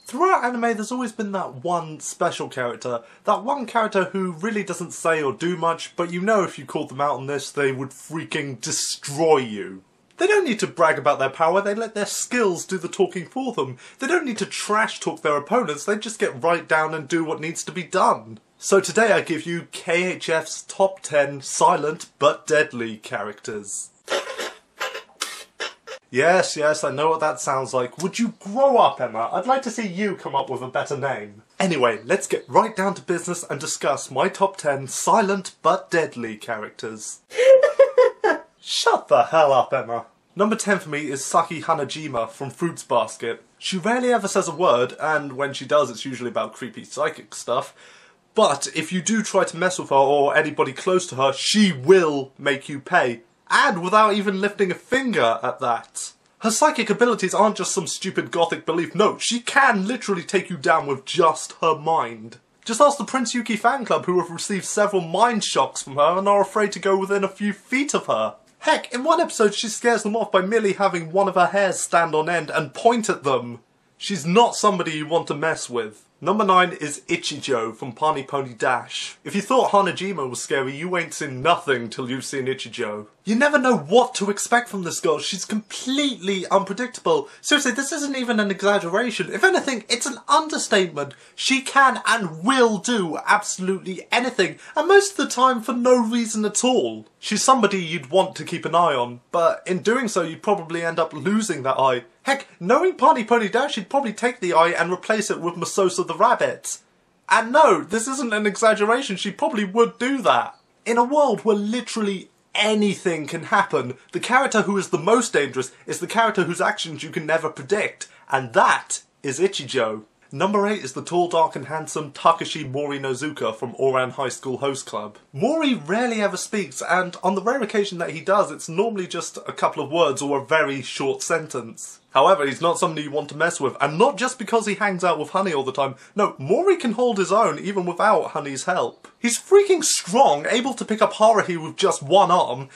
Throughout anime, there's always been that one special character. That one character who really doesn't say or do much, but you know if you called them out on this, they would freaking destroy you. They don't need to brag about their power, they let their skills do the talking for them. They don't need to trash talk their opponents, they just get right down and do what needs to be done. So today I give you KHF's top 10 silent but deadly characters. Yes, I know what that sounds like. Would you grow up, Emma? I'd like to see you come up with a better name. Anyway, let's get right down to business and discuss my top 10 silent but deadly characters. Shut the hell up, Emma. Number 10 for me is Saki Hanajima from Fruits Basket. She rarely ever says a word, and when she does it's usually about creepy psychic stuff. But if you do try to mess with her or anybody close to her, she will make you pay. And without even lifting a finger at that. Her psychic abilities aren't just some stupid gothic belief, no, she can literally take you down with just her mind. Just ask the Prince Yuki fan club who have received several mind shocks from her and are afraid to go within a few feet of her. Heck, in one episode she scares them off by merely having one of her hairs stand on end and point at them. She's not somebody you want to mess with. Number 9 is Ichijou from Pani Pony Dash. If you thought Hanajima was scary, you ain't seen nothing till you've seen Ichijou. You never know what to expect from this girl, she's completely unpredictable. Seriously, this isn't even an exaggeration. If anything, it's an understatement. She can and will do absolutely anything, and most of the time for no reason at all. She's somebody you'd want to keep an eye on, but in doing so you'd probably end up losing that eye. Heck, knowing Pani Pony Dash, she'd probably take the eye and replace it with Masosa the rabbit. And no, this isn't an exaggeration, she probably would do that. In a world where literally anything can happen, the character who is the most dangerous is the character whose actions you can never predict, and that is Ichijou. Number 8 is the tall, dark and handsome Takashi Maury Nozuka from Oran High School Host Club. Maury rarely ever speaks, and on the rare occasion that he does, it's normally just a couple of words or a very short sentence. However, he's not somebody you want to mess with, and not just because he hangs out with Honey all the time. No, Maury can hold his own even without Honey's help. He's freaking strong, able to pick up Haruhi with just one arm.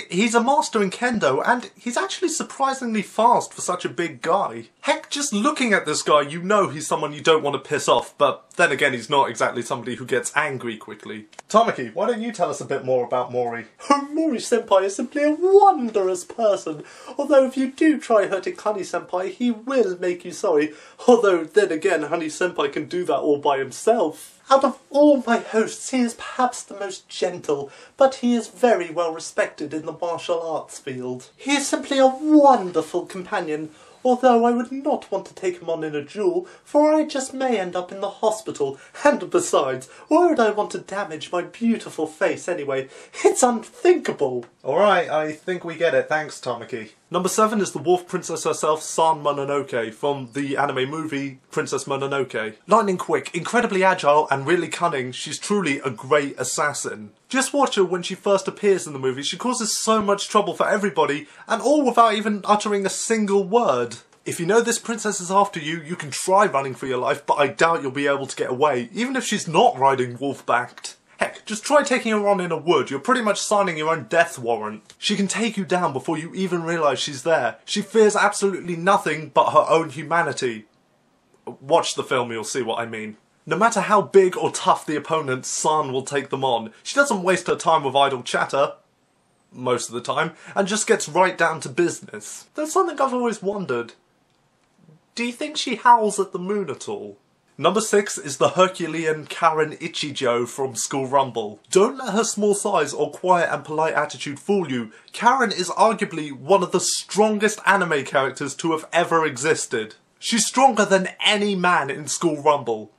He's a master in kendo, and he's actually surprisingly fast for such a big guy. Heck, just looking at this guy, you know he's someone you don't want to piss off, but then again, he's not exactly somebody who gets angry quickly. Tamaki, why don't you tell us a bit more about Maury? Maury-senpai is simply a wondrous person. Although if you do try hurting Honey-senpai, he will make you sorry. Although then again, Honey-senpai can do that all by himself. Out of all my hosts, he is perhaps the most gentle, but he is very well respected in the martial arts field. He is simply a wonderful companion, although I would not want to take him on in a duel, for I just may end up in the hospital, and besides, why would I want to damage my beautiful face anyway? It's unthinkable! Alright, I think we get it, thanks Tamaki. Number 7 is the Wolf Princess herself, San Mononoke, from the anime movie Princess Mononoke. Lightning quick, incredibly agile, and really cunning, she's truly a great assassin. Just watch her when she first appears in the movie, she causes so much trouble for everybody, and all without even uttering a single word. If you know this princess is after you, you can try running for your life, but I doubt you'll be able to get away, even if she's not riding wolf-backed. Heck, just try taking her on in a wood, you're pretty much signing your own death warrant. She can take you down before you even realise she's there. She fears absolutely nothing but her own humanity. Watch the film, you'll see what I mean. No matter how big or tough the opponent, San will take them on. She doesn't waste her time with idle chatter, most of the time, and just gets right down to business. There's something I've always wondered. Do you think she howls at the moon at all? Number 6 is the Herculean Karen Ichijou from School Rumble. Don't let her small size or quiet and polite attitude fool you. Karen is arguably one of the strongest anime characters to have ever existed. She's stronger than any man in School Rumble.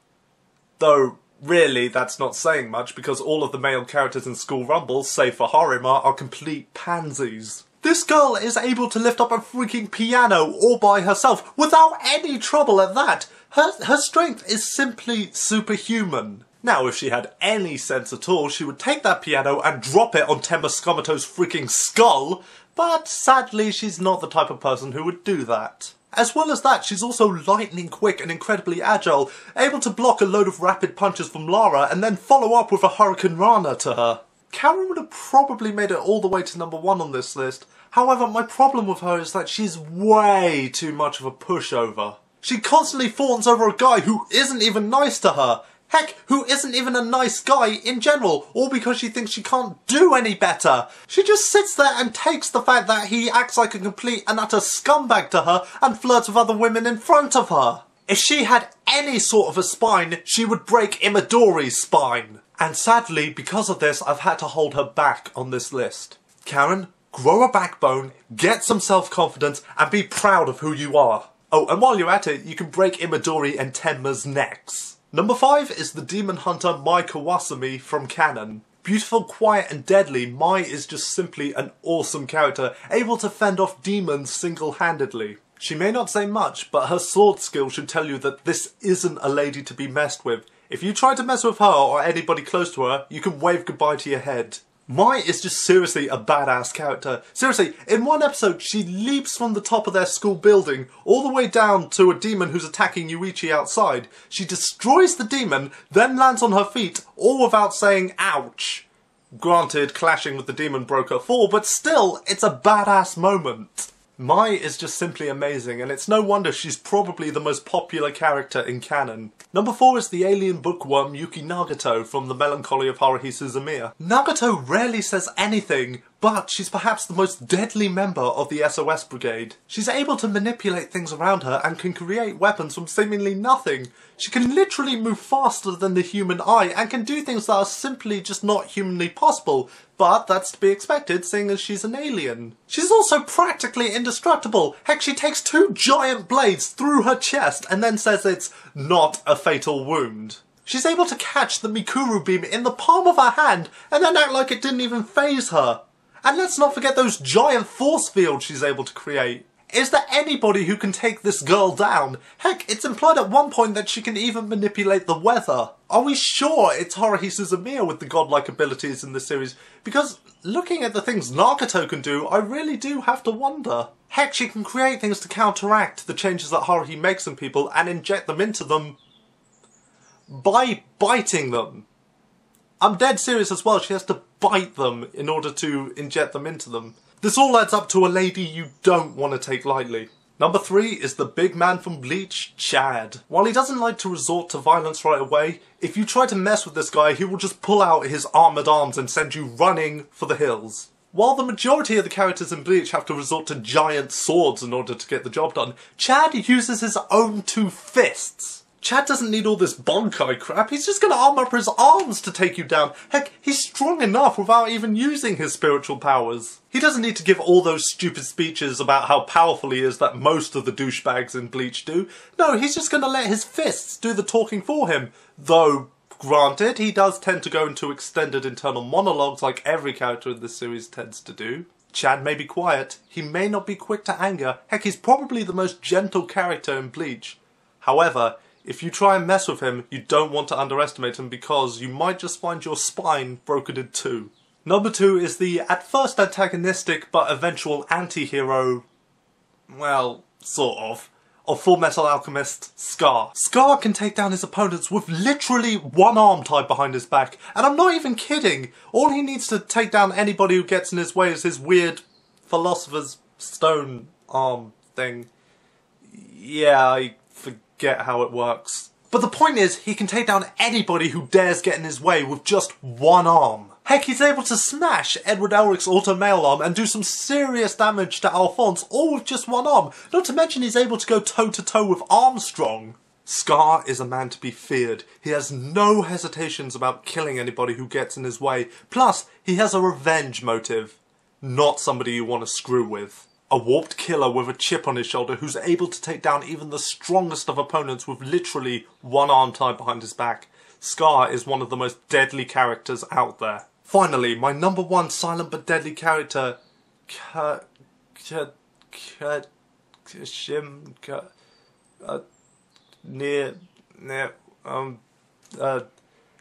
Though, really, that's not saying much because all of the male characters in School Rumble, save for Harima, are complete pansies. This girl is able to lift up a freaking piano all by herself, without any trouble at that. Her strength is simply superhuman. Now, if she had any sense at all, she would take that piano and drop it on Temba freaking skull, but sadly she's not the type of person who would do that. As well as that, she's also lightning quick and incredibly agile, able to block a load of rapid punches from Lara and then follow up with a Hurricane Rana to her. Karen would have probably made it all the way to number 1 on this list. However, my problem with her is that she's way too much of a pushover. She constantly fawns over a guy who isn't even nice to her. Heck, who isn't even a nice guy in general, all because she thinks she can't do any better. She just sits there and takes the fact that he acts like a complete and utter scumbag to her and flirts with other women in front of her. If she had any sort of a spine, she would break Imadori's spine. And sadly, because of this, I've had to hold her back on this list. Karen, grow a backbone, get some self-confidence, and be proud of who you are. Oh, and while you're at it, you can break Imadori and Tenma's necks. Number 5 is the demon hunter Mai Kawasami from Canon. Beautiful, quiet and deadly, Mai is just simply an awesome character, able to fend off demons single-handedly. She may not say much, but her sword skill should tell you that this isn't a lady to be messed with. If you try to mess with her or anybody close to her, you can wave goodbye to your head. Mai is just seriously a badass character. Seriously, in one episode she leaps from the top of their school building all the way down to a demon who's attacking Yuichi outside. She destroys the demon, then lands on her feet, all without saying ouch. Granted, clashing with the demon broke her fall, but still, it's a badass moment. Mai is just simply amazing, and it's no wonder she's probably the most popular character in canon. Number 4 is the alien bookworm Yuki Nagato from The Melancholy of Haruhi Suzumiya. Nagato rarely says anything, but she's perhaps the most deadly member of the SOS Brigade. She's able to manipulate things around her and can create weapons from seemingly nothing. She can literally move faster than the human eye and can do things that are simply just not humanly possible, but that's to be expected seeing as she's an alien. She's also practically indestructible. Heck, she takes 2 giant blades through her chest and then says it's not a fatal wound. She's able to catch the Mikuru beam in the palm of her hand and then act like it didn't even faze her. And let's not forget those giant force fields she's able to create. Is there anybody who can take this girl down? Heck, it's implied at one point that she can even manipulate the weather. Are we sure it's Haruhi Suzumiya with the godlike abilities in this series? Because looking at the things Nagato can do, I really do have to wonder. Heck, she can create things to counteract the changes that Haruhi makes in people and inject them into them by biting them. I'm dead serious as well, she has to bite them in order to inject them into them. This all adds up to a lady you don't want to take lightly. Number 3 is the big man from Bleach, Chad. While he doesn't like to resort to violence right away, if you try to mess with this guy, he will just pull out his armoured arms and send you running for the hills. While the majority of the characters in Bleach have to resort to giant swords in order to get the job done, Chad uses his own 2 fists. Chad doesn't need all this Bonkai crap, he's just going to arm up his arms to take you down. Heck, he's strong enough without even using his spiritual powers. He doesn't need to give all those stupid speeches about how powerful he is that most of the douchebags in Bleach do. No, he's just going to let his fists do the talking for him. Though, granted, he does tend to go into extended internal monologues like every character in this series tends to do. Chad may be quiet, he may not be quick to anger, heck, he's probably the most gentle character in Bleach. However, if you try and mess with him, you don't want to underestimate him because you might just find your spine broken in 2. Number 2 is the at first antagonistic but eventual anti-hero, well, sort of Full Metal Alchemist, Scar. Scar can take down his opponents with literally 1 arm tied behind his back, and I'm not even kidding. All he needs to take down anybody who gets in his way is his weird Philosopher's Stone arm thing. Yeah, I forget how it works. But the point is, he can take down anybody who dares get in his way with just 1 arm. Heck, he's able to smash Edward Elric's auto male arm and do some serious damage to Alphonse, all with just 1 arm. Not to mention he's able to go toe-to-toe with Armstrong. Scar is a man to be feared. He has no hesitations about killing anybody who gets in his way. Plus, he has a revenge motive. Not somebody you want to screw with. A warped killer with a chip on his shoulder who's able to take down even the strongest of opponents with literally 1 arm tied behind his back. Scar is one of the most deadly characters out there. Finally, my number 1 silent but deadly character,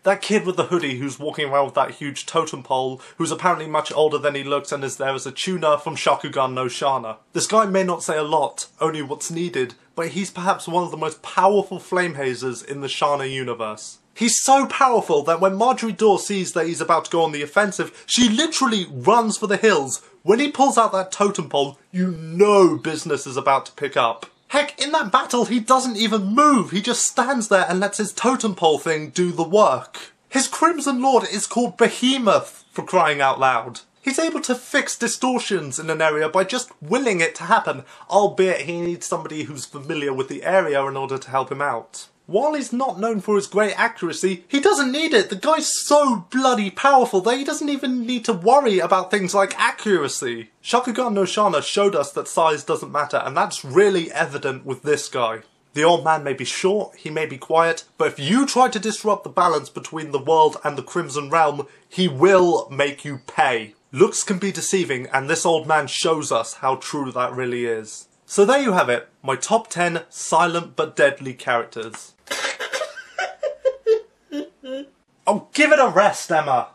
that kid with the hoodie who's walking around with that huge totem pole, who's apparently much older than he looks and is there as a tuner from Shakugan no Shana. This guy may not say a lot, only what's needed, but he's perhaps one of the most powerful flame hazers in the Shana universe. He's so powerful that when Marjorie Daw sees that he's about to go on the offensive, she literally runs for the hills. When he pulls out that totem pole, you know business is about to pick up. Heck, in that battle he doesn't even move, he just stands there and lets his totem pole thing do the work. His Crimson Lord is called Behemoth, for crying out loud. He's able to fix distortions in an area by just willing it to happen, albeit he needs somebody who's familiar with the area in order to help him out. While he's not known for his great accuracy, he doesn't need it. The guy's so bloody powerful that he doesn't even need to worry about things like accuracy. Shakugan no Shana showed us that size doesn't matter, and that's really evident with this guy. The old man may be short, he may be quiet, but if you try to disrupt the balance between the world and the Crimson Realm, he will make you pay. Looks can be deceiving, and this old man shows us how true that really is. So there you have it, my top 10 silent but deadly characters. Oh, give it a rest, Emma!